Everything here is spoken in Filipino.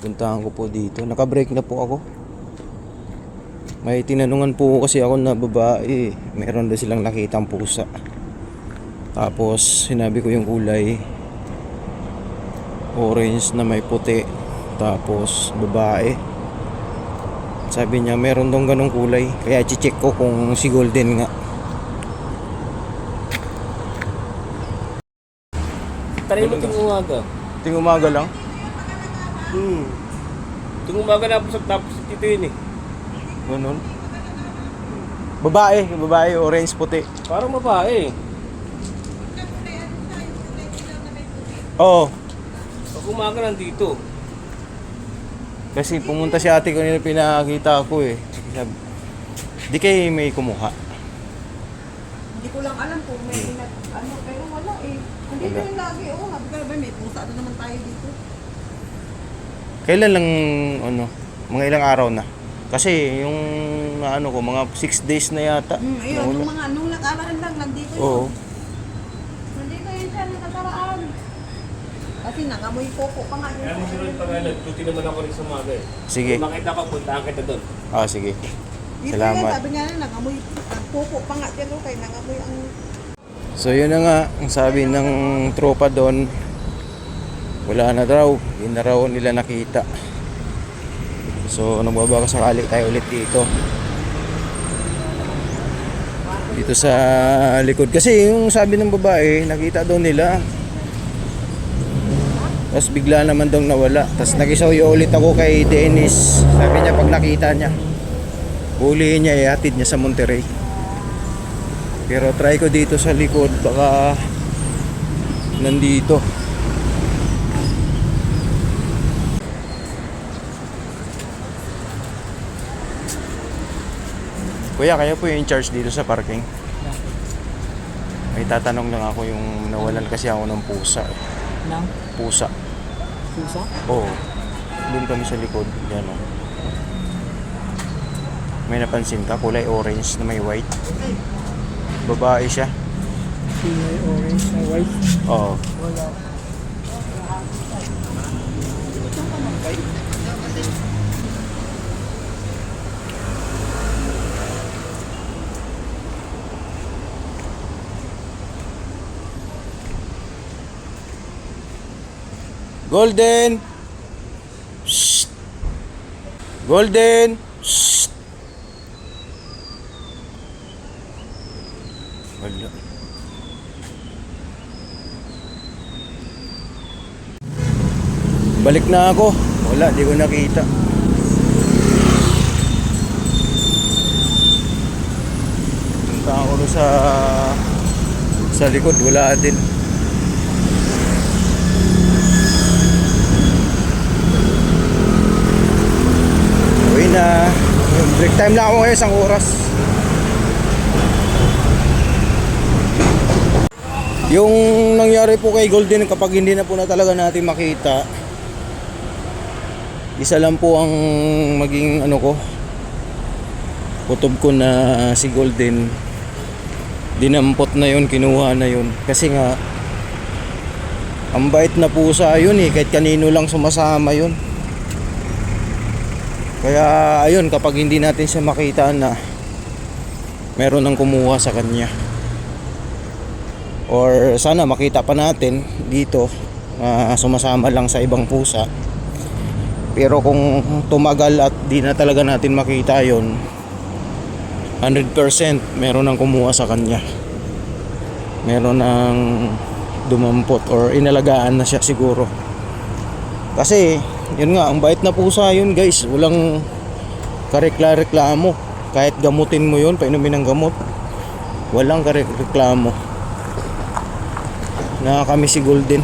Puntahan ko po dito. Naka-break na po ako. May tinanungan po kasi ako na babae. Meron na silang nakitang pusa. Tapos sinabi ko yung kulay orange na may puti. Tapos babae. Sabi niya meron dong ganong kulay. Kaya i-check ko kung si Golden nga. Taray mo ting umaga. Ting umaga lang? Ting umaga na tapos dito yun eh. Ganun. Babae, orange, puti. Parang babae. Oo. Pag umaga nandito. Kasi pumunta si ate kanina, pinakita ko eh. Sabi, di kayo may kumuha. Hindi ko lang alam kung may pero wala eh. Hindi Wala. rin lagi. Oo, sabi ko ba, may pusa na naman tayo dito. Kailan lang, mga ilang araw na? Kasi yung, ko, mga 6 days na yata. Ayun, nung nag-amaran lang, nandito yun. Oo. Nandito yun siya, nakataraan. Kasi nangamoy koko pa nga yun. Kaya mo sunod pa nga, nag-duty naman ako rin sa umaga eh. Sige. Kung makita ko, puntaan kita doon. Sige. Dito Salamat. yan, sabi nga na, nangamoy, nagkoko pa nga dyan, kaya nangamoy ang... So yun na nga, ang sabi ng tropa doon, wala na daw, hindi na raw nila nakita. So nagbabaka sakali tayo ulit dito. Dito sa likod. Kasi yung sabi ng babae, nakita daw nila. Tapos bigla naman daw nawala. Tapos nag-isawyo ulit ako kay Dennis. Sabi niya pag nakita niya, huliin niya, ihatid niya sa Monterrey. Pero try ko dito sa likod, baka nandito. Kuya, kayo po yung in charge dito sa parking? May tatanong lang ako, yung nawalan kasi ako ng pusa. Nang? Pusa. Pusa? Oo. Doon kami sa likod. Yan o. May napansin ka, kulay orange na may white. Babae siya. May orange na white. Oo. Wala. Golden! Shh! Golden! Shh! Wala. Balik na ako. Wala, di ko nakita. Punta ako sa likod, wala din. Uwi na. Break time na ako ngayon, isang oras. Yung nangyari po kay Golden, kapag hindi na po na talaga natin makita, isa lang po ang maging kutob ko na si Golden dinampot na yun, kinuha na yun. Kasi nga ang bait na pusa yun eh, kahit kanino lang sumasama yun. Kaya ayun, kapag hindi natin siya makita na meron nang kumuha sa kanya, or sana makita pa natin dito, sumasama lang sa ibang pusa. Pero kung tumagal at di na talaga natin makita yon, 100% meron nang kumuha sa kanya, meron nang dumampot or inalagaan na siya siguro. Kasi yun nga, ang bait na pusa yun guys, walang karekla-reklamo. Kahit gamutin mo yun, painumin ng gamot, walang kareklamo na kami si Golden.